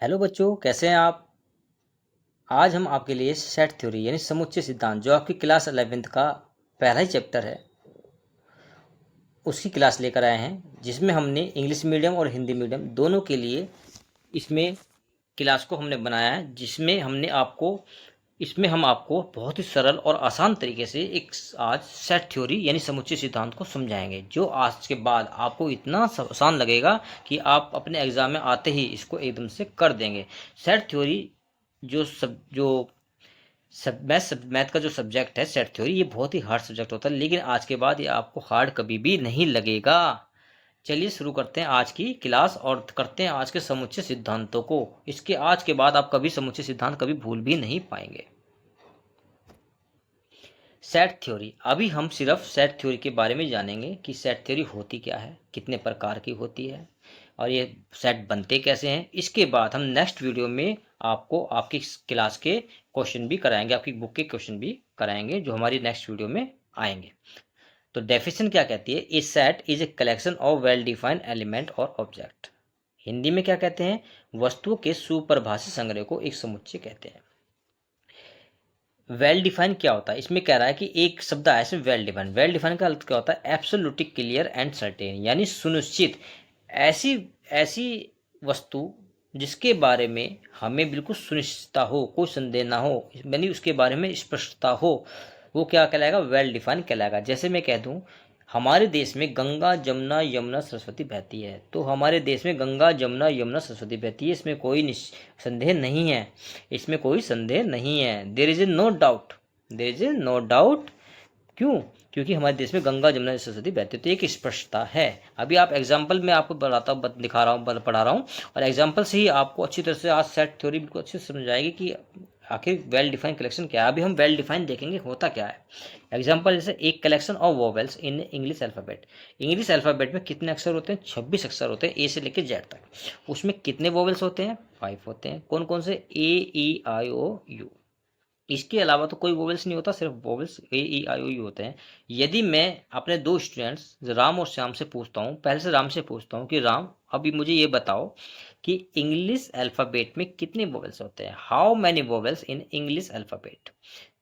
Hello बच्चों, कैसे हैं आप। आज हम आपके लिए सेट थ्योरी यानी समुच्चय सिद्धांत जो आपकी क्लास 11th का पहला ही चैप्टर है उसकी क्लास लेकर आए हैं, जिसमें हमने इंग्लिश मीडियम और हिंदी मीडियम दोनों के लिए इसमें क्लास को हमने बनाया है। इसमें हम आपको बहुत ही सरल और आसान तरीके से एक आज सेट थ्योरी यानी समुच्चय सिद्धांत को समझाएंगे, जो आज के बाद आपको इतना आसान लगेगा कि आप अपने एग्जाम में आते ही इसको एकदम से कर देंगे। सेट थ्योरी जो मैथ का जो सब्जेक्ट है सेट थ्योरी, ये बहुत ही हार्ड सब्जेक्ट होता है, लेकिन आज के बाद ये आपको हार्ड कभी भी नहीं लगेगा। चलिए शुरू करते हैं आज की क्लास और करते हैं आज के समुच्चय सिद्धांतों को। इसके आज के बाद आप कभी समुच्चय सिद्धांत कभी भूल भी नहीं पाएंगे। सेट थ्योरी, अभी हम सिर्फ सेट थ्योरी के बारे में जानेंगे कि सेट थ्योरी होती क्या है, कितने प्रकार की होती है और ये सेट बनते कैसे हैं। इसके बाद हम नेक्स्ट वीडियो में आपको आपकी क्लास के क्वेश्चन भी कराएंगे, आपकी बुक के क्वेश्चन भी कराएंगे, जो हमारी नेक्स्ट वीडियो में आएंगे। तो डेफिनेशन क्या कहती है, a set is a collection of well defined element और ऑब्जेक्ट। हिंदी में क्या कहते हैं, वस्तुओं के सुपरिभाषित संग्रह को एक समुच्चय कहते हैं। वेल डिफाइन क्या होता है, इसमें कह रहा है कि एक शब्द आया इसमें वेल डिफाइन का अर्थ क्या होता है, एब्सोल्युटली क्लियर एंड सर्टेन, यानी सुनिश्चित, ऐसी ऐसी वस्तु जिसके बारे में हमें बिल्कुल सुनिश्चितता हो, कोई संदेह ना हो, यानी उसके बारे में स्पष्टता हो, वो क्या कहलाएगा, वेल डिफाइन कहलाएगा। जैसे मैं कह दूं हमारे देश में गंगा जमुना यमुना सरस्वती बहती है, तो हमारे देश में गंगा जमुना यमुना सरस्वती बहती है, इसमें कोई संदेह नहीं है, इसमें कोई संदेह नहीं है। There is a no doubt, there is a no doubt. क्यों? क्योंकि हमारे देश में गंगा जमुना सरस्वती बहती है, तो एक स्पष्टता है। अभी आप एग्जाम्पल में आपको दिखा रहा हूँ, पढ़ा रहा हूँ, और एग्जाम्पल से ही आपको अच्छी तरह से आज सेट थ्योरी बिल्कुल अच्छे से समझ आएगी कि आखिर वेल डिफाइंड कलेक्शन क्या है। अभी हम वेल डिफाइंड देखेंगे होता क्या है। एग्जाम्पल जैसे एक collection of vowels in English alphabet. English alphabet में कितने अक्षर होते हैं, 26 अक्षर होते हैं, ए से लेकर जेड तक। उसमें कितने वोवेल्स होते हैं, 5 होते हैं। कौन कौन से, ए ई आई ओ यू। इसके अलावा तो कोई वोवेल्स नहीं होता, सिर्फ vowels A E I O you होते हैं। यदि मैं अपने दो स्टूडेंट्स राम और श्याम से पूछता हूँ, पहले से राम से पूछता हूँ कि राम अभी मुझे ये बताओ कि इंग्लिश अल्फ़ाबेट में कितने वोवेल्स होते हैं, how many vowels in English alphabet.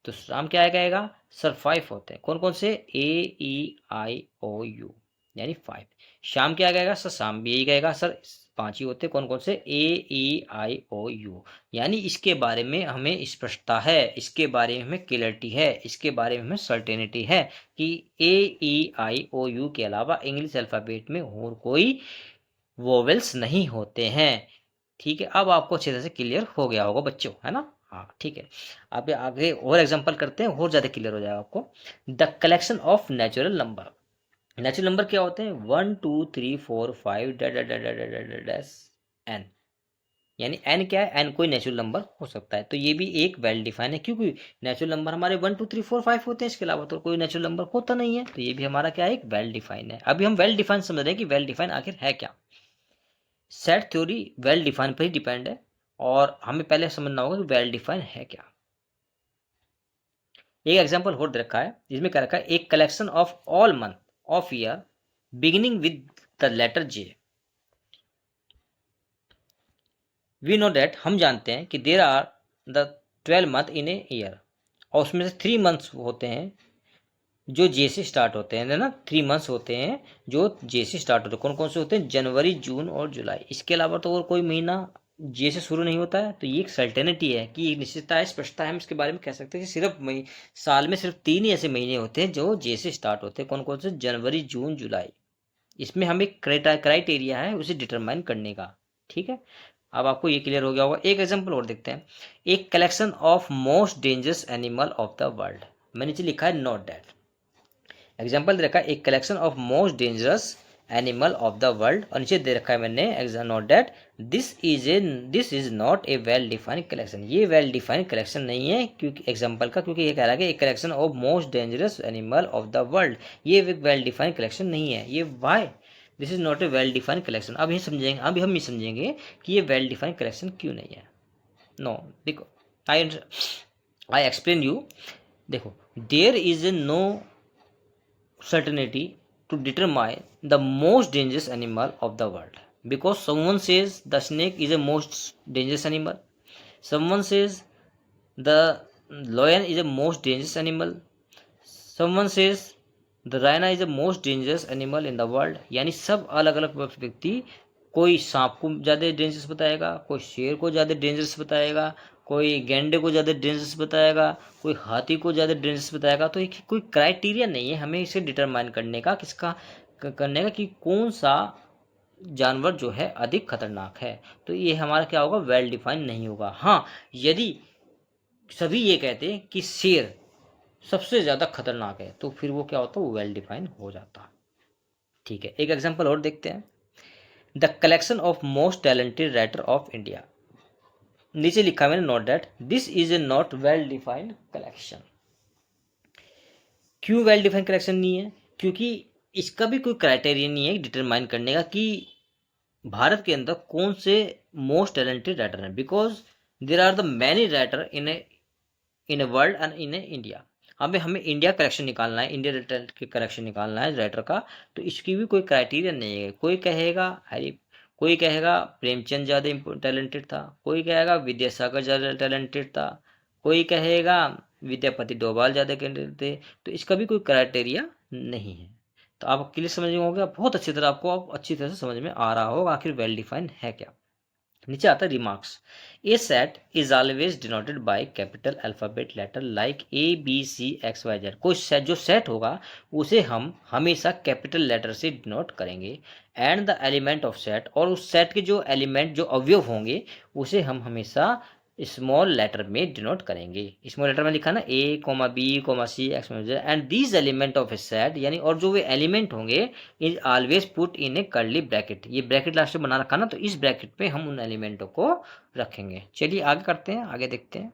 तो राम क्या कहेगा, सर 5 होते हैं। कौन कौन से, ए ई आई ओ यू, यानी 5। श्याम क्या कहेगा, सर श्याम भी यही कहेगा, सर 5 ही होते हैं। कौन कौन से, ए ई आई ओ यू। यानी इसके बारे में हमें स्पष्टता है, इसके बारे में हमें क्लियरिटी है, इसके बारे में हमें सर्टेनिटी है कि ए ई आई ओ यू के अलावा इंग्लिश अल्फ़ाबेट में और कोई वोवेल्स नहीं होते हैं। ठीक है, अब आपको अच्छी तरह से क्लियर हो गया होगा बच्चों, है ना। हाँ ठीक है, अब आगे और एग्जांपल करते हैं, और ज़्यादा क्लियर हो जाएगा आपको। The collection of natural number. Natural number क्या होते हैं, 1 2 3 4 5 डैश एन, यानी एन क्या है, एन कोई नेचुरल नंबर हो सकता है। तो ये भी एक वेल डिफाइन है, क्योंकि नेचुरल नंबर हमारे 1 2 3 4 5 होते हैं, इसके अलावा तो कोई नेचुरल नंबर होता नहीं है, तो ये भी हमारा क्या है, एक वेल डिफाइन है। अभी हम वेल डिफाइन समझ रहे हैं कि वेल डिफाइन आखिर है क्या। सेट थ्योरी वेल डिफाइन पर ही डिपेंड है, और हमें पहले समझना होगा कि वेल डिफाइन है क्या। एक एग्जांपल और दे रखा है, जिसमें क्या रखा है, एक collection of all month of year beginning with the letter J. We know that, हम जानते हैं कि there are the 12 month in a year, और उसमें से 3 मंथ्स होते हैं जो जे से स्टार्ट होते हैं, है ना। 3 मंथ्स होते हैं जो जे से स्टार्ट होते हैं। कौन कौन से होते हैं, जनवरी जून और जुलाई। इसके अलावा तो और कोई महीना जे से शुरू नहीं होता है। तो ये एक सर्टेनिटी है कि निश्चितता है, स्पष्टता है, हम इसके बारे में कह सकते हैं कि सिर्फ साल में सिर्फ 3 ही ऐसे महीने होते हैं जो जे से स्टार्ट होते हैं। कौन कौन से, जनवरी जून जुलाई। इसमें हम एक क्राइटेरिया है उसे डिटरमाइन करने का। ठीक है, अब आपको ये क्लियर हो गया होगा। एक एग्जांपल और देखते हैं, एक collection of most dangerous animal of the world. मैंने नीचे लिखा है नोट दैट। एग्जाम्पल दे रखा है, एक collection of most dangerous animal of the world, और नीचे दे रखा है मैंने exam note that this is not A well defined collection. ये वेल डिफाइंड कलेक्शन नहीं है, क्योंकि एग्जाम्पल का, क्योंकि ये कह रहा है एक collection of most dangerous animal of the world, ये एक वेल डिफाइंड कलेक्शन नहीं है। ये why this is not A well defined collection. अब ये समझेंगे, अभी हम ये समझेंगे कि ये वेल डिफाइंड कलेक्शन क्यों नहीं है। नो देखो, आई एक्सप्लेन यू। देखो, there is a no certainty to determine the most dangerous animal of the world. Because someone says the snake is a most dangerous animal, someone says the lion is a most dangerous animal, someone says the राइना is the most dangerous animal in the world. यानी सब अलग अलग व्यक्ति, कोई सांप को ज़्यादा dangerous बताएगा, कोई शेर को ज़्यादा डेंजरस बताएगा, कोई गैंडे को ज़्यादा डेंजरस बताएगा, कोई हाथी को ज़्यादा डेंजरस बताएगा। तो एक कोई क्राइटेरिया नहीं है हमें इसे डिटरमाइन करने का, किसका करने का कि कौन सा जानवर जो है अधिक खतरनाक है। तो ये हमारा क्या होगा, वेल डिफाइन नहीं होगा। हाँ, यदि सभी ये कहते हैं कि शेर सबसे ज़्यादा खतरनाक है तो फिर वो क्या होता है, वो वेल डिफाइन हो जाता। ठीक है, एक एग्जांपल और देखते हैं। The collection of most talented writer of India, नीचे लिखा मैंने note that this is A not well defined collection. क्यों वेल डिफाइंड कलेक्शन नहीं है? क्योंकि इसका भी कोई क्राइटेरिया नहीं है डिटरमाइन करने का कि भारत के अंदर कौन से मोस्ट टैलेंटेड राइटर हैं, because there are the many writer in a world and in a India. हमें इंडिया कलेक्शन निकालना है, इंडिया टैलेंट के कलेक्शन निकालना है राइटर का, तो इसकी भी कोई क्राइटेरिया नहीं है। कोई कहेगा कोई कहेगा प्रेमचंद ज़्यादा टैलेंटेड था, कोई कहेगा विद्यासागर ज़्यादा टैलेंटेड था, कोई कहेगा विद्यापति डोभाल ज़्यादा टैलेंटेड थे। तो इसका भी कोई क्राइटेरिया नहीं है। तो आप क्लियर समझ में होगा, बहुत अच्छी तरह आपको अच्छी तरह से समझ में आ रहा होगा आखिर वेल डिफाइन है क्या। नीचे आता है remarks. A set is always denoted by capital alphabet letter like ABCXYZ। कोई सेट जो सेट होगा उसे हम हमेशा कैपिटल लेटर से डिनोट करेंगे। And the element of set, और उस सेट के जो एलिमेंट जो अवयव होंगे उसे हम हमेशा स्मॉल लेटर में डिनोट करेंगे। स्मॉल लेटर में लिखा ना A, B, C, X, Y, Z and these element of A set, यानी और जो वे एलिमेंट होंगे is always put in A curly bracket. ये ब्रैकेट लास्ट में बना रखा ना, तो इस ब्रैकेट पे हम उन एलिमेंटों को रखेंगे। चलिए आगे करते हैं, आगे देखते हैं।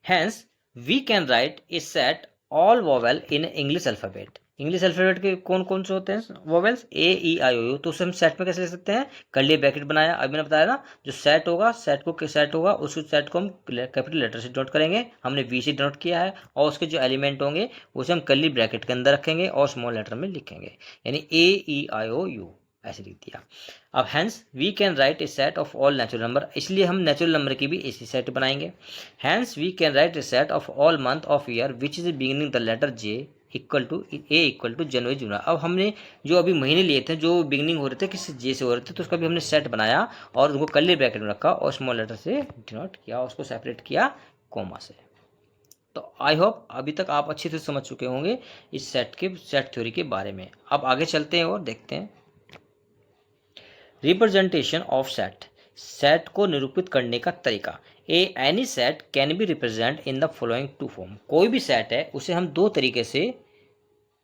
Hence we can write a set all vowel in English alphabet। English alphabet के कौन कौन से होते हैं vowels, A, E, I, O, U। तो उसे हम सेट में कैसे ले सकते हैं, कर्ली ब्रैकेट बनाया, अभी मैंने बताया ना, जो सेट होगा सेट होगा उस सेट को हम कैपिटल लेटर से डिनोट करेंगे, हमने V से डिनोट किया है, और उसके जो एलिमेंट होंगे उसे हम कर्ली ब्रैकेट के अंदर रखेंगे और स्मॉल लेटर में लिखेंगे, यानी A, E, I, O, U ऐसे लिख दिया। अब hence we can write a set of all natural number, इसलिए हम नेचुरल नंबर की भी इसी सेट बनाएंगे। Hence we can write a set of all month of year which is beginning the letter J equal to January July. अब हमने जो अभी महीने लिए थे जो बिगिनिंग हो रहे थे किसी J से हो रहे थे, तो उसका भी हमने सेट बनाया और उनको कर्ली ब्रैकेट में रखा और स्मॉल लेटर से डिनोट किया, उसको सेपरेट किया कोमा से। तो आई होप अभी तक आप अच्छी तरह समझ चुके होंगे इस सेट थ्योरी के बारे में। अब आगे चलते हैं और देखते हैं रिप्रेजेंटेशन ऑफ सेट, सेट को निरूपित करने का तरीका। Any set can be represent in the following two form. कोई भी सेट है उसे हम दो तरीके से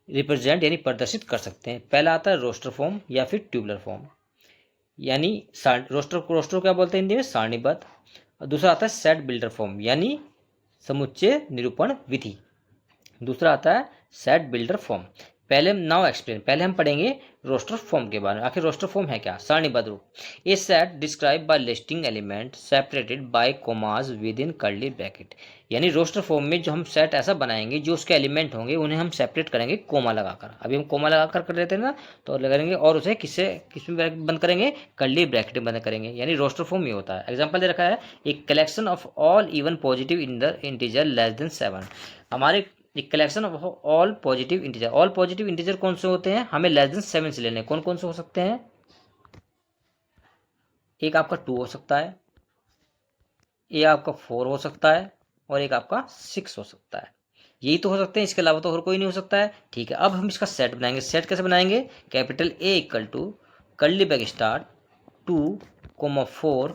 रिप्रेजेंट यानी प्रदर्शित कर सकते हैं। पहला आता है रोस्टर फॉर्म या फिर ट्यूबुलर फॉर्म, यानी रोस्टर क्या बोलते हैं हिंदी में, सारणीबद्ध। दूसरा आता है सेट बिल्डर फॉर्म यानी समुच्चय निरूपण विधि। दूसरा आता है सेट बिल्डर फॉर्म। पहले हम पढ़ेंगे रोस्टर फॉर्म के बारे में। आखिर रोस्टर फॉर्म है क्या, सारणीबद्ध रूप। A set describe by listing element separated by commas within curly bracket. यानी रोस्टर फॉर्म में जो हम सेट ऐसा बनाएंगे जो उसके एलिमेंट होंगे उन्हें हम सेपरेट करेंगे कोमा लगाकर। अभी हम कोमा लगाकर कर लेते हैं ना, तो लगाएंगे और उसे किसमें बंद करेंगे, कर्ली ब्रैकेट में बंद करेंगे, यानी रोस्टर फॉर्म ये होता है। एग्जाम्पल दे रखा है, एक collection of all even positive in the integer less than 7। हमारे एक collection of all positive integer, all positive integer कौन से होते हैं, हमें लेस देन 7 से लेने। कौन कौन से हो सकते हैं, एक आपका 2 हो सकता है, एक आपका 4 हो सकता है, और एक आपका 6 हो सकता है। यही तो हो सकते हैं, इसके अलावा तो और कोई नहीं हो सकता है। ठीक है, अब हम इसका सेट बनाएंगे। सेट कैसे बनाएंगे, capital A equal to curly bracket start 2, 4,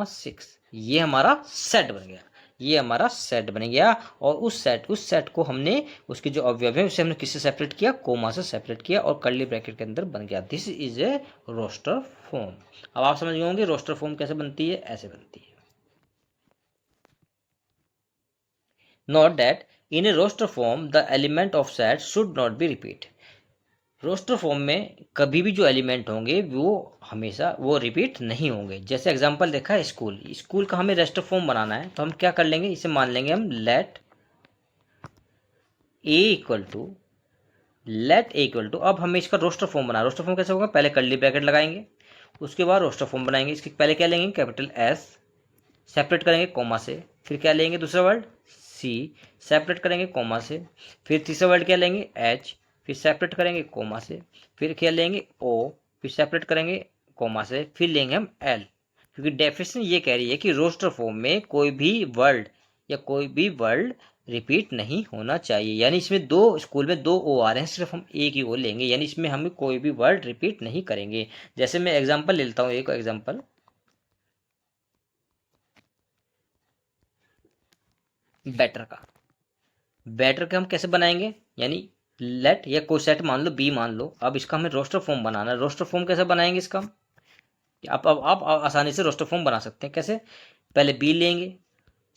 6। ये हमारा सेट बन गया, ये हमारा सेट बन गया। और उस सेट को हमने उसके जो अवयव है उसे हमने किससे सेपरेट किया, कोमा से सेपरेट किया और कर्ली ब्रैकेट के अंदर बन गया। This is a roster form. अब आप समझ गए होंगे रोस्टर फॉर्म कैसे बनती है, ऐसे बनती है। Note that in a roster form the element of set should not be repeat. Roster form में कभी भी जो एलिमेंट होंगे वो हमेशा वो रिपीट नहीं होंगे। जैसे एग्जांपल देखा है स्कूल का हमें रोस्टर फॉर्म बनाना है, तो हम क्या कर लेंगे, इसे मान लेंगे हम let A equal to let A equal to, अब हमें इसका रोस्टर फॉर्म बना, रोस्टर फॉर्म कैसे होगा, पहले कर्ली ब्रैकेट लगाएंगे, उसके बाद रोस्टर फॉर्म बनाएंगे। इसके पहले क्या लेंगे, कैपिटल एस, सेपरेट करेंगे कोमा से, फिर क्या लेंगे दूसरा वर्ड सी, सेपरेट करेंगे कोमा से, फिर तीसरा वर्ड क्या लेंगे एच, फिर सेपरेट करेंगे कोमा से, फिर क्या लेंगे ओ, फिर सेपरेट करेंगे कोमा से, फिर लेंगे हम एल। क्योंकि डेफिनेशन ये कह रही है कि रोस्टर फॉर्म में कोई भी वर्ड या कोई भी वर्ड रिपीट नहीं होना चाहिए, यानी इसमें दो, स्कूल में दो ओ आ रहे हैं, सिर्फ हम एक ही ओ लेंगे, यानी इसमें हमें कोई भी वर्ड रिपीट नहीं करेंगे। जैसे मैं एग्जांपल लेता हूँ, एक एग्जांपल, बेटर का, बेटर का हम कैसे बनाएंगे, यानी लेट या कोई सेट मान लो बी मान लो, अब इसका हमें रोस्टर फॉर्म बनाना है। रोस्टर फॉर्म कैसे बनाएंगे इसका, आप आसानी से रोस्टर फॉर्म बना सकते हैं। कैसे, पहले बी लेंगे,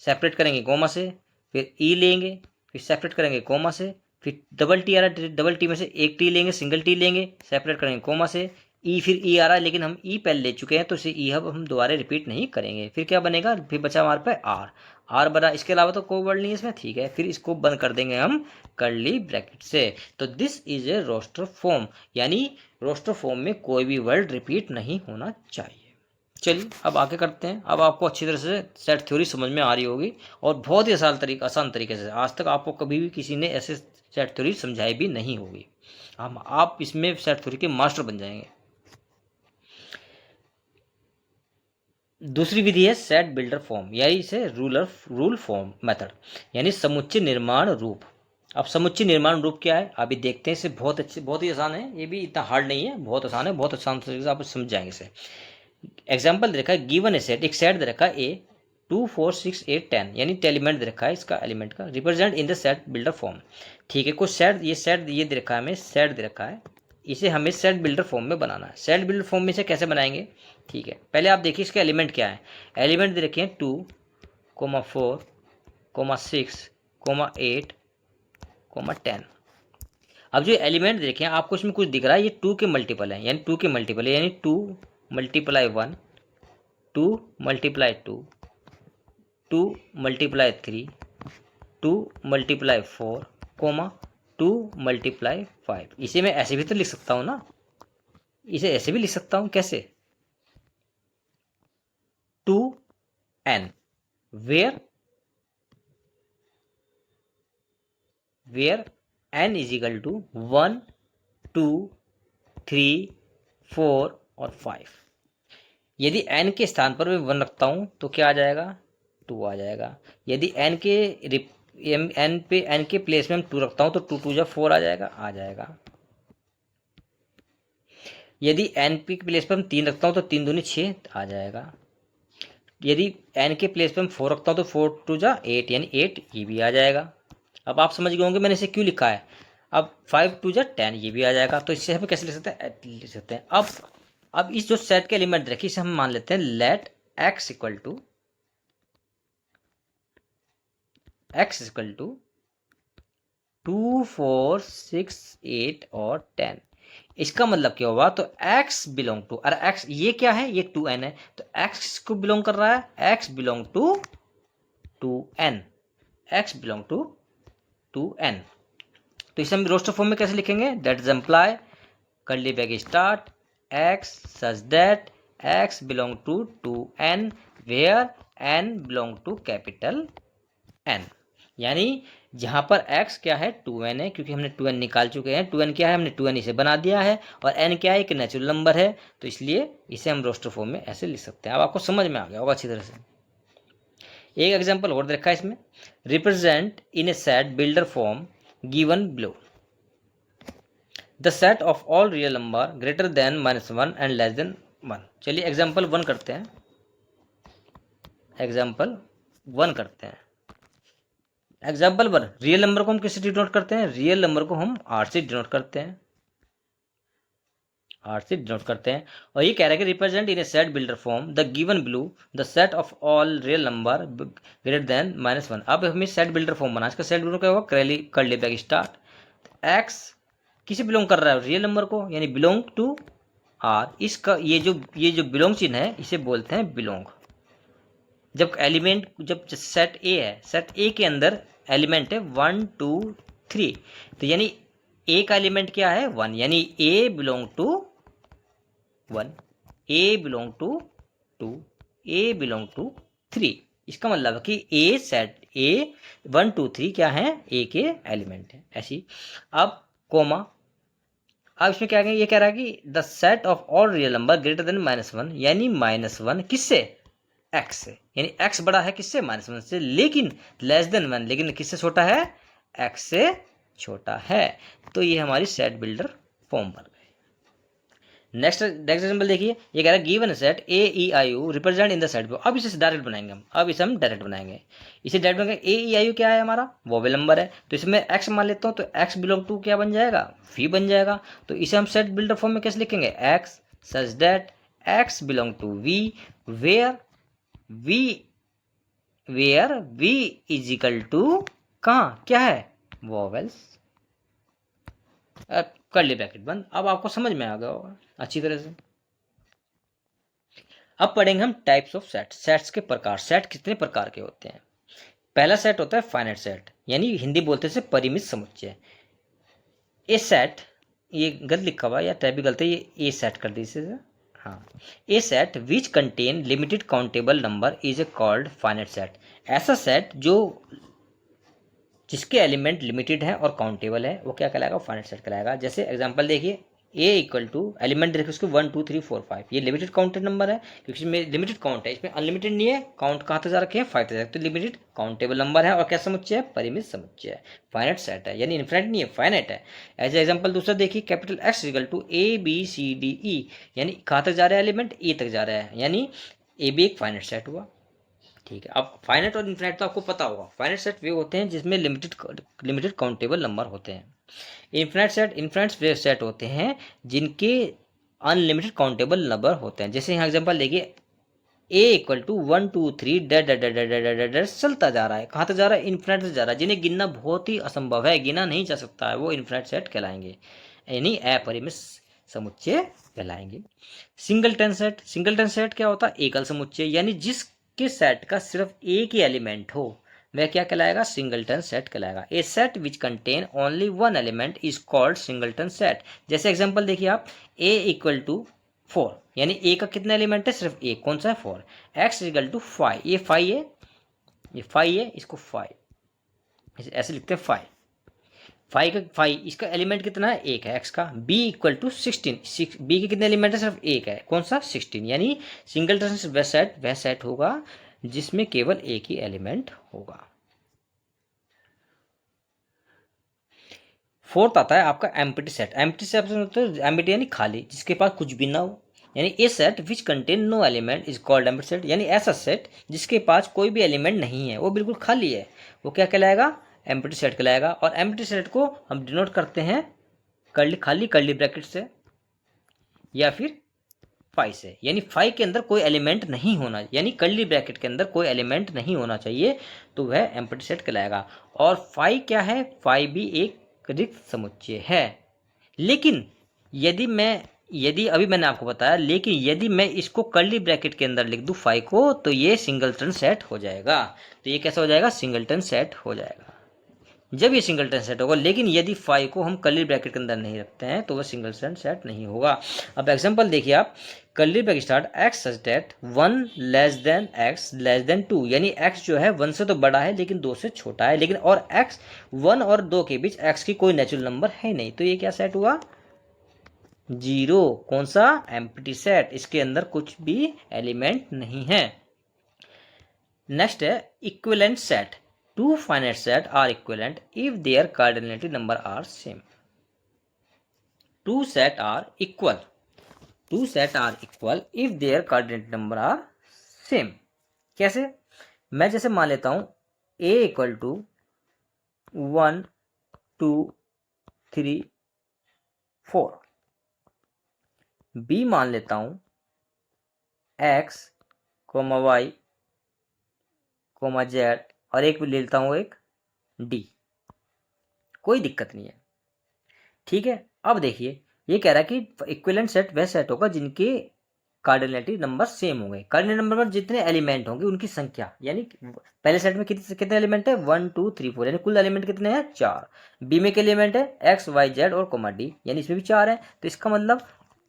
सेपरेट करेंगे कोमा से, फिर ई लेंगे, फिर सेपरेट करेंगे कोमा से, फिर डबल टी आ रहा है, डबल टी में से एक टी लेंगे, सिंगल टी लेंगे, सेपरेट करेंगे कोमा से, ई, फिर ई आ रहा है, लेकिन हम ई पहले ले चुके हैं तो इसे ई हम दोबारा रिपीट नहीं करेंगे। फिर क्या बनेगा, फिर बचा हमारे पे आर, आर बना, इसके अलावा तो कोई वर्ड नहीं है इसमें, ठीक है। फिर इसको बंद कर देंगे हम कर्ली ब्रैकेट से। तो this is a roster form, यानी रोस्टर फॉर्म में कोई भी वर्ड रिपीट नहीं होना चाहिए। चलिए अब आगे करते हैं। अब आपको अच्छी तरह से सेट थ्योरी समझ में आ रही होगी, और बहुत ही आसान तरीके से, आज तक आपको कभी भी किसी ने ऐसे सेट थ्योरी समझाई भी नहीं होगी। हम आप इसमें सेट थ्योरी के मास्टर बन जाएंगे। दूसरी विधि है सेट बिल्डर फॉर्म, यानी इसे रूल फॉर्म मेथड, यानी समुच्चय निर्माण रूप। अब समुच्चय निर्माण रूप क्या है, अभी देखते हैं। इसे बहुत ही आसान है, ये भी इतना हार्ड नहीं है, बहुत आसान है, बहुत आसान तरीके से आप समझ जाएंगे इसे। एग्जाम्पल दे रखा है, गिवन ए सेट, एक सेट दे रखा है ए 2 4 6 8 10, यानी एलिमेंट दे रखा है, इसका एलिमेंट का represent in the set builder form. ठीक है, कुछ सेट ये दे रखा है, हमें सेट दे रखा है, इसे हमें सेट बिल्डर फॉर्म में बनाना है। सेट बिल्डर फॉर्म में से कैसे बनाएंगे, ठीक है, पहले आप देखिए इसके एलिमेंट क्या है। एलिमेंट दे रखे हैं 2 4 6 8 10। अब जो एलिमेंट देखें आपको इसमें कुछ दिख रहा है, ये 2 के मल्टीपल है, यानी 2 के मल्टीपल है, यानी 2 multiply 1, 2 multiply 2, 2 multiply 3, 2 multiply 4, 2 multiply 5। इसे मैं ऐसे भी तो लिख सकता हूँ ना, इसे ऐसे भी लिख सकता हूँ, कैसे, 2n, where n is equal to 1 2 3 4 और 5। यदि n के स्थान पर मैं 1 रखता हूं तो क्या आ जाएगा, 2 आ जाएगा। यदि n के प्लेस में हम 2 रखता हूं तो 2 2 जा 4 आ जाएगा। यदि n के प्लेस पर हम 3 रखता हूं तो 3 दूनी 6 आ जाएगा। यदि n के प्लेस पर हम 4 रखता हूं तो 4 2 जा 8, यानी 8 ये भी आ जाएगा। अब आप समझ गए होंगे मैंने इसे क्यों लिखा है। अब 5 2 जा 10 ये भी आ जाएगा। तो इससे हम कैसे लिख सकते हैं, अब इस जो सेट के एलिमेंट रखी इसे हम मान लेते हैं लेट x इक्वल टू 2 4 6 8 और 10। इसका मतलब क्या हुआ, तो x बिलोंग टू, अरे x ये क्या है, ये 2n है, तो x को बिलोंग कर रहा है, x belong to 2n, x belong to 2n। तो इसे हम रोस्टर फॉर्म में कैसे लिखेंगे, that is employ curly bracket start x such that x belong to 2n where n belong to capital n, यानी जहां पर x क्या है 2n है, क्योंकि हमने 2n निकाल चुके हैं। 2n क्या है, हमने 2n इसे बना दिया है, और n क्या है, एक नेचुरल नंबर है, तो इसलिए इसे हम रोस्टर फॉर्म में ऐसे लिख सकते हैं। अब आपको समझ में आ गया होगा अच्छी तरह से। एक एग्जाम्पल और देखा है इसमें, represent in a set builder form given below the set of all real number greater than -1 and less than 1। चलिए एग्जाम्पल 1 करते हैं। एग्जाम्पल 1 रियल नंबर को हम किससे डिनोट करते हैं, रियल नंबर को हम r से डिनोट करते हैं, और ये कह रहा है कि represent in a set builder form the given below the set of all real number greater than -1। अब हमें सेट बिल्डर फॉर्म बना, इसका सेट बिल्डर क्या होगा, कर्ली ब्रैकेट स्टार्ट, x किसे बिलोंग कर रहा है, रियल नंबर को, यानी बिलोंग टू r। इसका ये जो बिलोंग चिन्ह है इसे बोलते हैं बिलोंग। जब सेट ए है, सेट ए के अंदर एलिमेंट है 1 2 3, तो यानी ए का एलिमेंट क्या है 1, यानी a belong to 1, a belong to 2, a belong to 3। इसका मतलब है कि ए सेट ए 1 2 3 क्या है, ए के एलिमेंट है। ऐसी अब कोमा, अब इसमें क्या ये कह रहा है कि the set of all real number greater than -1, यानी -1 किससे, एक्स से, यानी एक्स बड़ा है किससे, -1 से, लेकिन लेस देन 1, लेकिन किससे छोटा है, एक्स से छोटा है। तो ये हमारी सेट बिल्डर फॉर्म बन गए। नेक्स्ट एग्जाम्पल देखिए, ये कह रहा है given set A E I you represent in the set. अब इसे डायरेक्ट बनाएंगे हम, अब इसे हम डायरेक्ट बनाएंगे, इसे डायरेक्ट बनाएंगे। ए ई आई यू क्या है हमारा, वोवेल नंबर है, तो इसमें एक्स मान लेता हूँ, तो एक्स बिलोंग टू क्या बन जाएगा, वी बन जाएगा। तो इसे हम सेट बिल्डर फॉर्म में कैसे लिखेंगे, X such that X belong to V, where V is equal to कहाँ क्या है, वोवेल्स, कर्ली ब्रैकेट बंद। अब आपको समझ में आ गया होगा अच्छी तरह से। अब पढ़ेंगे हम टाइप्स ऑफ सेट, सेट्स के प्रकार, सेट कितने प्रकार के होते हैं। पहला सेट होता है फाइनाइट सेट, यानी हिंदी बोलते से परिमित समुच्चय। ए सेट, ये गलत लिखा हुआ या टाइप भी गलत है, ये ए सेट कर दीजिए। हाँ, a set which contain limited countable number is a called finite set. ऐसा सेट जो जिसके एलिमेंट लिमिटेड है और काउंटेबल है वो क्या कहलाएगा, फाइनाइट सेट कहलाएगा। जैसे एग्जांपल देखिए, ए इक्वल टू एलिमेंट देखिए उसको 1 2 3 4 5, ये लिमिटेड काउंटेड नंबर है क्योंकि इसमें लिमिटेड काउंट है, इसमें अनलिमिटेड नहीं है, काउंट कहाँ तक जा रखे हैं 5 तक, तो लिमिटेड काउंटेबल नंबर है और क्या समुच्चय है, परिमित समुच्चय है, फाइनाइट सेट है, यानी इनफिनिट नहीं है, फाइनाइट है। एज एग्जाम्पल दूसरा देखिए, capital X equal to A B C D E, यानी कहाँ तक जा रहा है एलिमेंट, ए तक जा रहा है, यानी ए भी एक फाइनाइट सेट हुआ। ठीक है, अब फाइनाइट और इनफिनिट तो आपको पता होगा, फाइनाइट सेट वे होते हैं जिसमें लिमिटेड काउंटेबल नंबर होते हैं। इनफिनिट वे सेट होते हैं जिनके अनलिमिटेड काउंटेबल नंबर होते हैं। जैसे यहाँ एग्जांपल देखिए, ए इक्वल टू 1 2 3 डैड चलता जा रहा है, कहाँ तक जा रहा है, इनफिनिट तक जा रहा है, जिन्हें गिनना बहुत ही असंभव है, गिना नहीं जा सकता है, वो इनफिनिट सेट कहलाएंगे, यानी अपरिमित समुच्चय कहलाएंगे। सिंगलटन सेट क्या होता है, एकल समुच्चय, यानी जिसके सेट का सिर्फ एक ही एलिमेंट हो वह क्या कहलाएगा, सिंगलटन सेट कहलाएगा। A set which contain only one element is called singleton set. जैसे एग्जांपल देखिए आप, ए इक्वल टू 4, यानी ए का कितना एलिमेंट है, सिर्फ एक, कौन सा है 4। एक्स इक्वल टू 5, ये 5 है, ये 5 है, इसको 5 ऐसे लिखते हैं 5 5 इसका एलिमेंट कितना है, एक है एक्स का। बी इक्वल टू 16, बी के कितने एलिमेंट है, सिर्फ एक है, कौन सा 16, यानी सिंगलटन वह सेट होगा जिसमें केवल एक ही एलिमेंट होगा। फोर्थ आता है आपका एम्प्टी सेट। एम्प्टी सेट मतलब एम्प्टी यानी खाली, जिसके पास कुछ भी ना हो, यानी a set which contain no element is called empty set, यानी ऐसा सेट जिसके पास कोई भी एलिमेंट नहीं है, वो बिल्कुल खाली है, वो क्या कहलाएगा, एम्प्टी सेट कहलाएगा। और एम्प्टी सेट को हम डिनोट करते हैं खाली कर्ली ब्रैकेट से या फिर 5 से, यानी 5 के अंदर कोई एलिमेंट नहीं होना, यानी कर्ली ब्रैकेट के अंदर कोई एलिमेंट नहीं होना चाहिए, तो वह एम्प्टी सेट कहलाएगा। और 5 क्या है, 5 भी एक रिक्त समुच्चय है। लेकिन यदि अभी मैंने आपको बताया, लेकिन यदि मैं इसको कर्ली ब्रैकेट के अंदर लिख दूं 5 को, तो ये सिंगलटन सेट हो जाएगा। तो ये कैसा हो जाएगा, सिंगलटन सेट हो जाएगा जब ये सिंगलटन सेट होगा। लेकिन यदि 5 को हम कर्ली ब्रैकेट के अंदर नहीं रखते हैं तो वह सिंगलटन सेट नहीं होगा। अब एग्जांपल देखिए आप, curly bracket start x such that 1 less than x less than 2, यानी एक्स जो है 1 से तो बड़ा है लेकिन 2 से छोटा है, लेकिन और एक्स 1 और 2 के बीच एक्स की कोई नेचुरल नंबर है नहीं, तो ये क्या सेट हुआ, 0, कौन सा, एम्प्टी सेट, इसके अंदर कुछ भी एलिमेंट नहीं है। नेक्स्ट है equivalent set. Two finite sets are equivalent if their cardinality number are same. Two sets are equal if their cardinality number are same. कैसे, मैं जैसे मान लेता हूं a इक्वल टू 1 2 3 4, b मान लेता हूं x y z और एक भी ले लेता हूँ एक डी, कोई दिक्कत नहीं है, ठीक है। अब देखिए, ये कह रहा है कि इक्विवेलेंट सेट वह सेट होगा जिनके कार्डिनलिटी नंबर सेम होंगे। कार्डिनल नंबर पर जितने एलिमेंट होंगे उनकी संख्या, यानी पहले सेट में कितने एलिमेंट है 1 2 3 4, यानी कुल एलिमेंट कितने हैं 4। बी में के एलिमेंट है एक्स वाई जेड और कोमा डी, यानी इसमें भी 4 है। तो इसका मतलब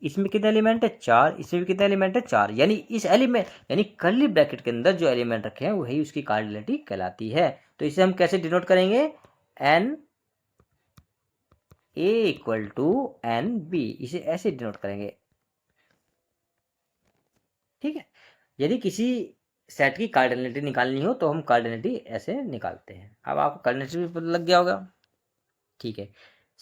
इसमें कितने एलिमेंट है 4, इसमें भी कितने एलिमेंट है 4, यानी इस एलिमेंट यानी कर्ली ब्रैकेट के अंदर जो एलिमेंट रखे हैं वही उसकी कार्डिनलिटी कहलाती है। तो इसे हम कैसे डिनोट करेंगे, N A equal to N B, इसे ऐसे डिनोट करेंगे। ठीक है, यदि किसी सेट की कार्डिनलिटी निकालनी हो तो हम कार्डिनलिटी ऐसे निकालते हैं। अब आपको कार्डिनलिटी भी पता लग गया होगा। ठीक है,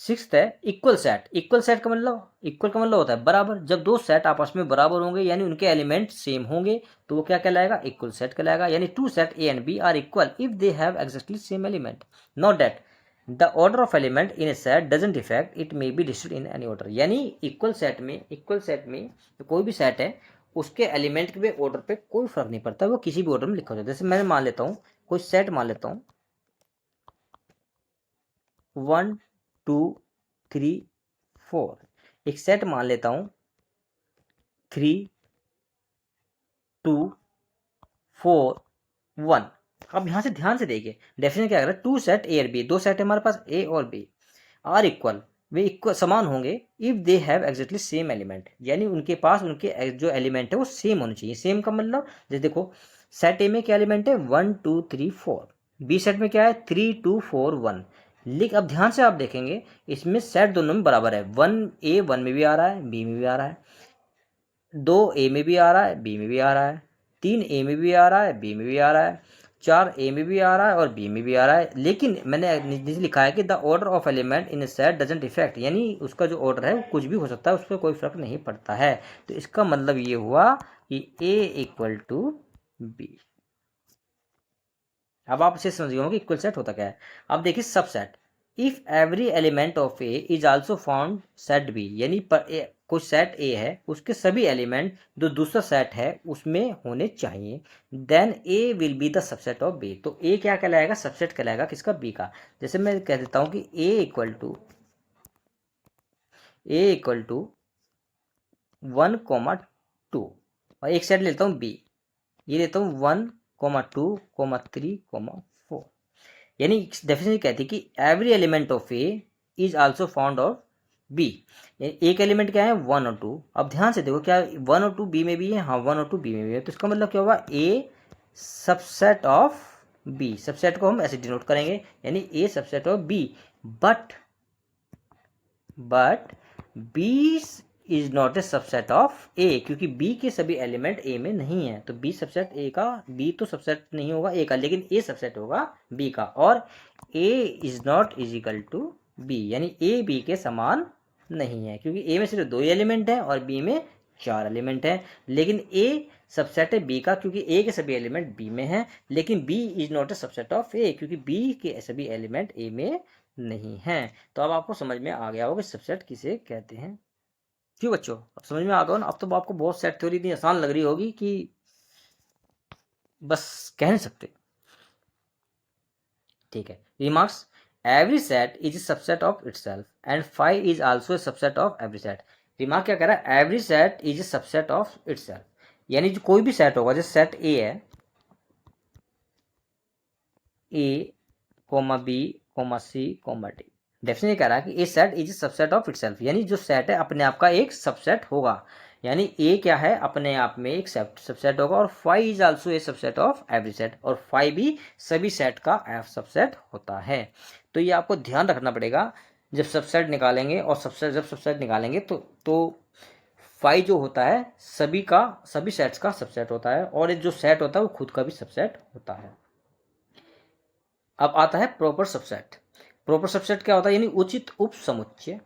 सिक्स्थ है इक्वल सेट। इक्वल सेट का मतलब, इक्वल का मतलब होता है बराबर। जब दो सेट आपस में बराबर होंगे यानी उनके एलिमेंट सेम होंगे तो वो क्या कहलाएगा, इक्वल सेट कहलाएगा। यानी two set A and B are equal if they have exactly same element, not that the order of element in a set doesn't effect it may be listed in any order. यानी equal set में तो कोई भी set है उसके element के order पे कोई फर्क नहीं पड़ता, वो किसी भी ऑर्डर में लिखा हो जाता है। जैसे मैं मान लेता हूँ कोई सेट मान लेता हूँ 1 2 3 4, एक सेट मान लेता हूँ 3 2 4 1। अब यहाँ से ध्यान से देखिए डेफिनेशन क्या कर रहा है, टू सेट ए और बी, दो सेट है हमारे पास ए और बी, आर इक्वल, वे इक्वल समान होंगे if they have exactly same element, यानी उनके पास उनके जो एलिमेंट है वो सेम होने चाहिए। सेम का मतलब जैसे देखो सेट ए में क्या एलिमेंट है 1 2 3 4, बी सेट में क्या है 3 2 4 1। लेकिन अब ध्यान से आप देखेंगे इसमें सेट दोनों में बराबर है, 1 में भी आ रहा है बी में भी आ रहा है, 2 ए में भी आ रहा है बी में भी आ रहा है, 3 ए में भी आ रहा है बी में भी आ रहा है, 4 ए में भी आ रहा है और बी में भी आ रहा है। लेकिन मैंने नीचे लिखा है कि the order of element in set doesn't effect, यानी उसका जो ऑर्डर है वो कुछ भी हो सकता है, उस पर कोई फर्क नहीं पड़ता है। तो इसका मतलब ये हुआ कि ए इक्वल टू बी। अब आप इसे समझ गए होंगे इक्वल सेट होता क्या है। अब देखिए subset, if every element of A is also found set B, यानी कोई सेट ए है उसके सभी एलिमेंट जो दूसरा सेट है उसमें होने चाहिए, then A will be the subset of B. तो ए क्या कहलाएगा, सबसेट कहलाएगा किसका, बी का। जैसे मैं कह देता हूं कि ए इक्वल टू 1,2 और एक सेट लेता हूं बी, ये लेता हूं 1,2,3,4, यानी डेफिनेशन कहती है कि every element of A is also found of B. एक एलिमेंट क्या है 1 और 2। अब ध्यान से देखो क्या 1 और 2 बी में भी है, हाँ 1 और 2 बी में भी है। तो इसका मतलब क्या होगा, A subset of B. Subset को हम ऐसे डिनोट करेंगे, यानी A subset of B, but B is not a subset of A, क्योंकि बी के सभी एलिमेंट ए में नहीं है। तो बी सबसेट ए का, बी तो सबसेट नहीं होगा ए का, लेकिन ए सबसेट होगा बी का। और A is not is equal to B, यानी ए बी के समान नहीं है, क्योंकि ए में सिर्फ 2 एलिमेंट हैं और बी में 4 एलिमेंट हैं। लेकिन ए सबसेट है बी का क्योंकि ए के सभी एलिमेंट बी में हैं, लेकिन B is not a subset of A क्योंकि बी के सभी एलिमेंट ए में नहीं हैं। तो अब आपको समझ में आ गया होगा कि सबसेट किसे कहते हैं। क्यों बच्चों, अब समझ में आ गया ना। अब तो आपको बहुत सेट थ्योरी इतनी आसान लग रही होगी कि बस कह नहीं सकते। ठीक है, remarks, every set is a subset of itself and phi is also a subset of every set. Remark क्या कह रहा है, every set is a subset of itself, यानी जो कोई भी सेट होगा, जैसे सेट ए है, A comma B comma C comma D, definitely कह रहा है कि a set is a subset of itself, यानी जो सेट है अपने आप का एक सबसेट होगा। यानी ए क्या है, अपने आप में एक सबसेट होगा। और phi is also a subset of every set, और फाई भी सभी सेट का सबसेट होता है। तो ये आपको ध्यान रखना पड़ेगा जब सबसेट निकालेंगे, और जब सबसेट निकालेंगे तो फाई जो होता है सभी सेट्स का सबसेट होता है, और जो सेट होता है वो खुद का भी सबसेट होता है। अब आता है प्रॉपर सबसेट। प्रॉपर सबसेट क्या होता है, यानी उचित उपसमुच्चय।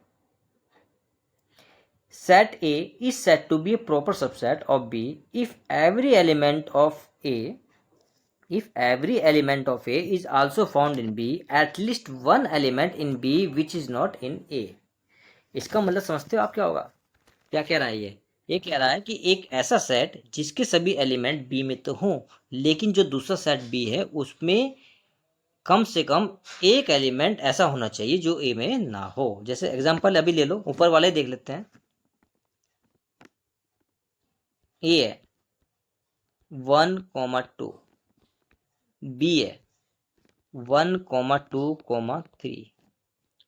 Set A is set to be A proper subset of B if every element of A is also found in B, at least one element in B which is not in A। इसका मतलब समझते हो आप क्या होगा, क्या कह रहा है ये कह रहा है कि एक ऐसा सेट जिसके सभी एलिमेंट बी में तो हों, लेकिन जो दूसरा सेट बी है उसमें कम से कम एक एलिमेंट ऐसा होना चाहिए जो ए में ना हो। जैसे एग्जांपल अभी ले लो, ऊपर वाले देख लेते हैं। ए है 1,2, बी है 1,2,3।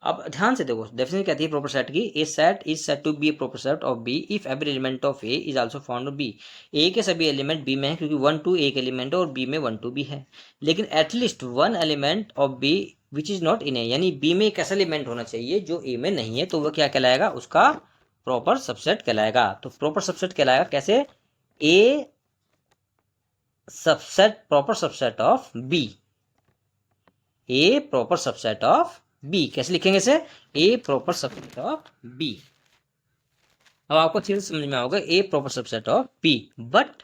अब ध्यान से देखो, डेफिनेशन कहती है प्रॉपर सेट की, A set is set to be proper set of B if every element of A is also found of B. A के सभी एलिमेंट बी में है, क्योंकि 1 2 एक एलिमेंट है और बी में 1 2 भी है। लेकिन at least one element of B which is not in A, यानी बी में एक ऐसा एलिमेंट होना चाहिए जो ए में नहीं है, तो वह क्या कहलाएगा, उसका प्रॉपर सबसेट कहलाएगा। तो प्रॉपर सबसेट कहलाएगा कैसे, A subset proper subset of B, A proper subset of B. कैसे लिखेंगे इसे, A proper subset of B. अब आपको अच्छे से समझ में आओगे, A proper subset of B, but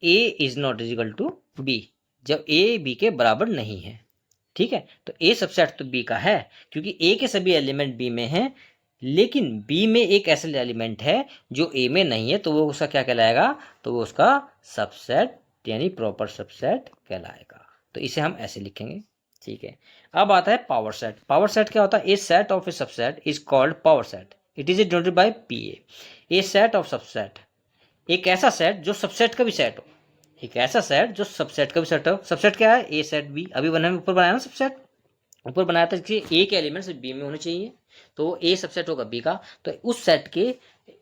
A is not equal to B, जब ए बी के बराबर नहीं है। ठीक है, तो ए सबसेट तो बी का है, क्योंकि ए के सभी एलिमेंट बी में हैं, लेकिन बी में एक ऐसा एलिमेंट है जो ए में नहीं है, तो वो उसका क्या कहलाएगा, तो वो उसका सबसेट यानी प्रॉपर सबसेट कहलाएगा। तो इसे हम ऐसे लिखेंगे। ठीक है, अब आता है पावर सेट। पावर सेट क्या होता है, a set of a subset is called power set, it is denoted by P a set of subset, एक ऐसा सेट जो सबसेट का भी सेट हो, एक ऐसा सेट जो सबसेट का भी सेट हो। सबसेट क्या है, ए सेट बी, अभी बना ऊपर बनाया ना सबसेट, ऊपर बनाया था कि ए के एलिमेंट्स बी में होने चाहिए, तो ए सबसेट होगा बी का, तो उस सेट के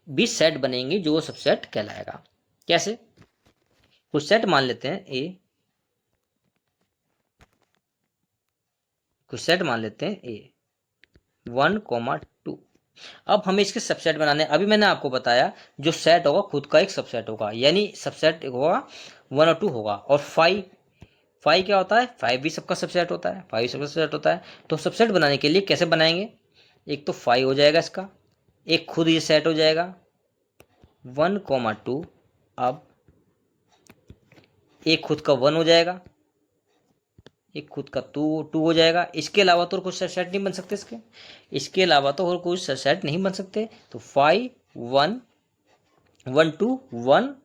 भी सेट बनेंगे जो वो सबसेट कहलाएगा। कैसे, कुछ सेट मान लेते हैं ए, कुछ सेट मान लेते हैं ए 1,2। अब हमें इसके सबसेट बनाने, अभी मैंने आपको बताया जो सेट होगा खुद का एक सबसेट होगा, यानी सबसेट होगा 1 और 2 होगा, और 5 क्या होता है, 5 भी सबका सबसेट होता है, 5 सबका सबसेट होता है। तो सबसेट बनाने के लिए कैसे बनाएंगे, एक तो 5 हो जाएगा इसका, एक खुद ये सेट हो जाएगा 1,2, अब एक खुद का 1 हो जाएगा, एक खुद का 2 हो जाएगा। इसके अलावा तो और कुछ सेट नहीं बन सकते, इसके अलावा तो और कुछ सेट नहीं बन सकते। तो 5 1 1 2 1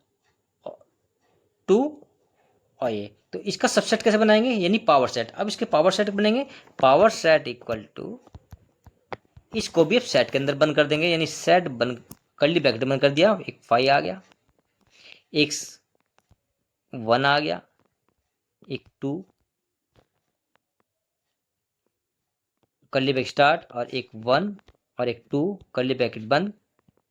2 और ये, तो इसका सबसेट कैसे बनाएंगे, यानी पावर सेट। अब इसके पावर सेट बनेंगे, पावर सेट इक्वल टू, इसको भी अब सेट के अंदर बंद कर देंगे, यानी सेट बन कर्ली ब्रैकेट बंद कर दिया, एक 5 आ गया, एक 1 आ गया, एक 2 कर्ली ब्रैकेट स्टार्ट, और एक 1 और एक 2 कर्ली ब्रैकेट बंद,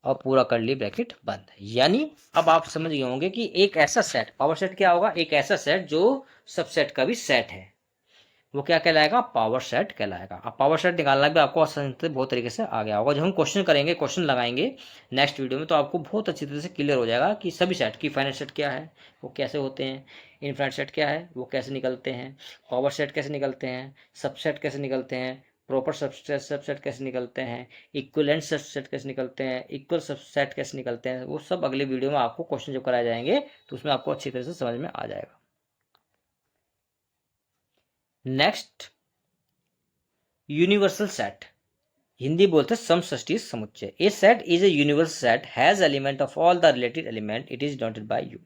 और पूरा कर्ली ब्रैकेट बंद। यानी अब आप समझ गए होंगे कि एक ऐसा सेट, पावर सेट क्या होगा, एक ऐसा सेट जो सबसेट का भी सेट है, वो क्या कहलाएगा, पावर सेट कहलाएगा। अब पावर सेट निकालना भी आपको आसान से बहुत तरीके से आ गया होगा। जब हम क्वेश्चन करेंगे, क्वेश्चन लगाएंगे नेक्स्ट वीडियो में, तो आपको बहुत अच्छी तरह से क्लियर हो जाएगा कि सभी सेट की फाइनाइट सेट क्या है, वो कैसे होते हैं, इनफाइनाइट सेट क्या है, वो कैसे निकलते हैं, पावर सेट कैसे निकलते हैं, सबसेट कैसे निकलते हैं, प्रॉपर सबसेट कैसे निकलते हैं, इक्विवेलेंट सबसेट कैसे निकलते हैं, इक्वल सबसेट कैसे निकलते हैं, वो सब अगले वीडियो में आपको क्वेश्चन जब कराए जाएंगे तो उसमें आपको अच्छी तरह से समझ में आ जाएगा। नेक्स्ट, यूनिवर्सल सेट, हिंदी बोलते समष्टि समुच्चय। A set is a universal set has element of all the related element, it is denoted by U.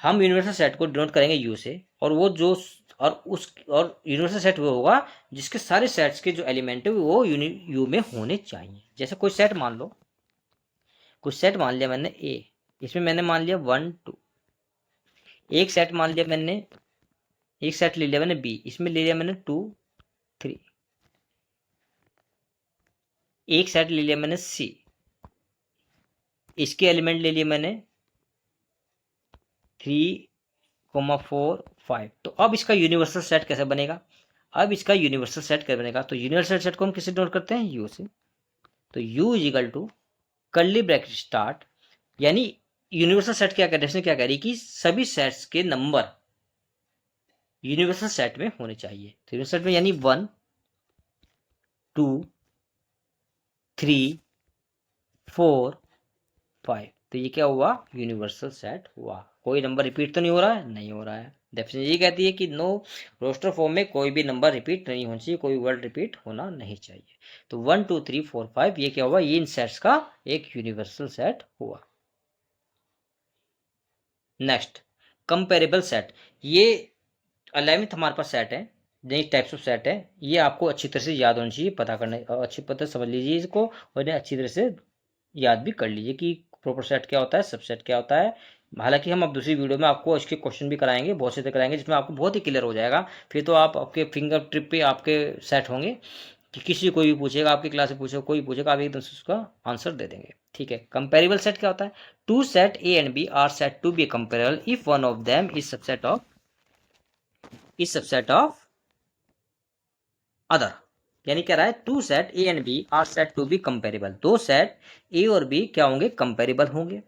हम यूनिवर्सल सेट को डिनोट करेंगे यू से, और वो जो और यूनिवर्सल सेट वो होगा जिसके सारे सेट्स के जो एलिमेंट है वो यू में होने चाहिए। जैसे कोई सेट मान लो, कुछ सेट मान लिया मैंने ए, इसमें मैंने मान लिया 1 2, एक सेट मान लिया मैंने, एक सेट ले लिया मैंने बी, इसमें ले लिया मैंने 2 3, एक सेट ले लिया मैंने सी, इसके एलिमेंट ले लिए मैंने 3,4 5। तो अब इसका यूनिवर्सल सेट कैसे बनेगा, अब इसका यूनिवर्सल सेट कैसे बनेगा, तो यूनिवर्सल सेट को हम किससे डिनोट करते हैं, यू से। तो U is equal to curly bracket start, यानी यूनिवर्सल सेट क्या डेफिनेशन क्या कह रही कि सभी सेट्स के नंबर यूनिवर्सल सेट में होने चाहिए। तो यूनिवर्सल सेट में यानी 1 2 3 4 5, तो ये क्या हुआ, यूनिवर्सल सेट हुआ। कोई नंबर रिपीट तो नहीं हो रहा है, नहीं हो रहा है। डेफिनेशन ये कहती है कि नो रोस्टर फॉर्म में कोई भी नंबर रिपीट नहीं होना चाहिए, कोई वर्ड रिपीट होना नहीं चाहिए। तो 1 2 3 4 5 ये क्या हुआ, ये इन सेट्स का एक यूनिवर्सल सेट हुआ। नेक्स्ट, कंपेरेबल सेट, ये 11th हमारे पास सेट है, नई टाइप्स ऑफ सेट है, ये आपको अच्छी तरह से याद होनी चाहिए, पता करने और अच्छी तरह समझ लीजिए इसको, और इन्हें अच्छी तरह से याद भी कर लीजिए कि प्रॉपर सेट क्या होता है, सबसेट क्या होता है। हालांकि हम अब दूसरी वीडियो में आपको इसके क्वेश्चन भी कराएंगे, बहुत से कराएंगे, जिसमें आपको बहुत ही क्लियर हो जाएगा। फिर तो आप आपके फिंगर ट्रिप पे आपके सेट होंगे कि किसी कोई भी पूछेगा, आपकी क्लास में पूछेगा, कोई पूछेगा, आप एकदम से उसका आंसर दे देंगे। ठीक है। कंपेरेबल सेट क्या होता है? Two set A and B are set to be comparable if one of them is subset of other. यानी कह रहा है two set A and B are set to be comparable, दो सेट ए और B क्या होंगे? Comparable होंगे।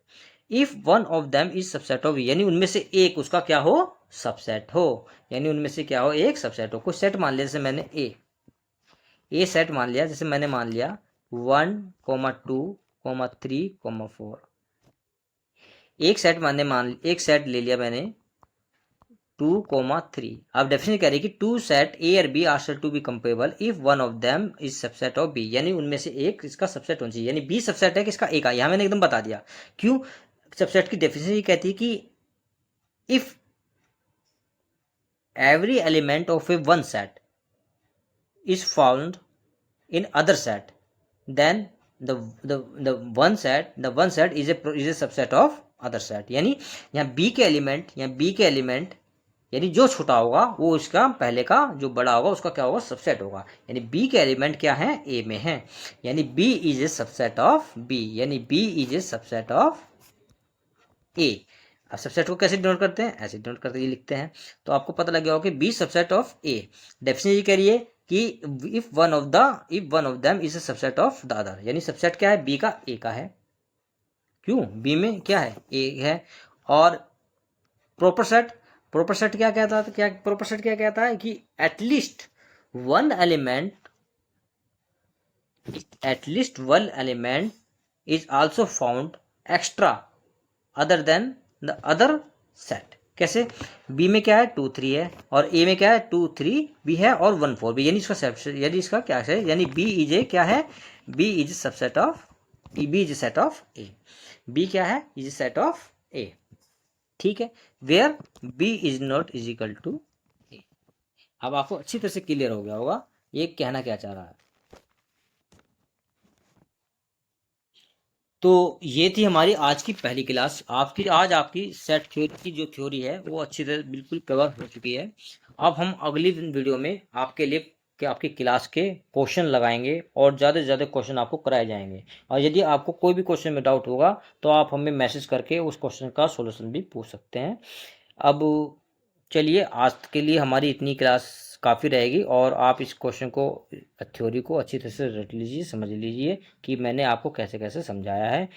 If one of them is subset of, यानी उनमें से एक उसका क्या हो? सबसेट हो। यानी उनमें से क्या हो? एक सबसेट हो। कुछ सेट मान लिया, जैसे मैंने ए सेट मान लिया, जैसे मैंने मान लिया 1,2,3,4। एक सेट ले लिया मैंने 2,3। अब डेफिनेशन कह रही है कि टू सेट ए और B are set to be comparable if one of them is subset of B, यानी उनमें से एक इसका सबसेट होना चाहिए। यानी बी सबसेट है किसका? ए का। यहां मैंने एकदम बता दिया क्यों। सबसेट की डेफिनेशन ये कहती है कि if every element of a one set is found in other set, then the one set is a subset of other set। यानी यहाँ b के एलिमेंट यानी जो छोटा होगा वो इसका पहले का जो बड़ा होगा उसका क्या होगा? सबसेट होगा। यानी b के एलिमेंट क्या है? a में है। यानी b is a subset of b, यानी b is a subset of a। अब सबसेट को कैसे डिनोट करते हैं? ऐसे डिनोट करते, ये लिखते हैं। तो आपको पता लग गया होगा कि B subset of A. Definition ये कह रही है कि if one of them is a subset of the other, यानी सबसेट क्या है? बी का ए का है। क्यों? बी में क्या है? ए है। और प्रॉपर सेट क्या कहता है? प्रॉपर सेट क्या कहता है कि at least one element is also found extra other than the other set. कैसे? बी में क्या है? 2 3 है, और ए में क्या है? 2 3 भी है और 1 4 भी। यानी इसका क्या है? यानी बी इज ए क्या है? B is subset of B is set of A. B क्या है? Is set of A. ठीक है। Where B is not is equal to A. अब आपको अच्छी तरह से क्लियर हो गया होगा ये कहना क्या चाह रहा है। तो ये थी हमारी आज की पहली क्लास। आपकी सेट थ्योरी की जो थ्योरी है वो अच्छी तरह बिल्कुल कवर हो चुकी है। अब हम अगली वीडियो में आपके लिए आपकी क्लास के क्वेश्चन लगाएंगे और ज़्यादा से ज़्यादा क्वेश्चन आपको कराए जाएंगे। और यदि आपको कोई भी क्वेश्चन में डाउट होगा तो आप हमें मैसेज करके उस क्वेश्चन का सोल्यूशन भी पूछ सकते हैं। अब चलिए, आज के लिए हमारी इतनी क्लास काफ़ी रहेगी, और आप इस क्वेश्चन को थ्योरी को अच्छी तरह से रट लीजिए, समझ लीजिए कि मैंने आपको कैसे कैसे समझाया है।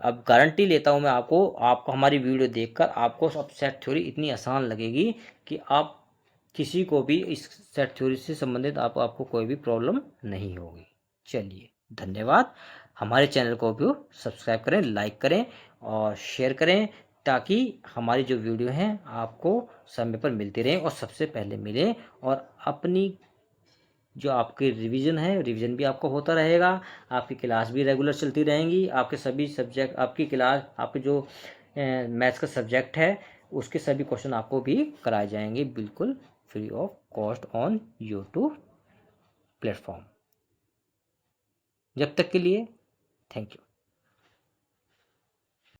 अब गारंटी लेता हूँ मैं आपको हमारी वीडियो देखकर आपको सब सेट थ्योरी इतनी आसान लगेगी कि आप किसी को भी इस सेट थ्योरी से संबंधित आपको कोई भी प्रॉब्लम नहीं होगी। चलिए, धन्यवाद। हमारे चैनल को भी सब्सक्राइब करें, लाइक करें और शेयर करें, ताकि हमारी जो वीडियो हैं आपको समय पर मिलती रहें और सबसे पहले मिले। और अपनी जो आपके रिवीजन है, रिवीजन भी आपको होता रहेगा, आपकी क्लास भी रेगुलर चलती रहेंगी। आपके सभी सब्जेक्ट, आपकी क्लास, आपके जो मैथ्स का सब्जेक्ट है उसके सभी क्वेश्चन आपको भी कराए जाएंगे बिल्कुल free of cost on YouTube platform. जब तक के लिए थैंक यू।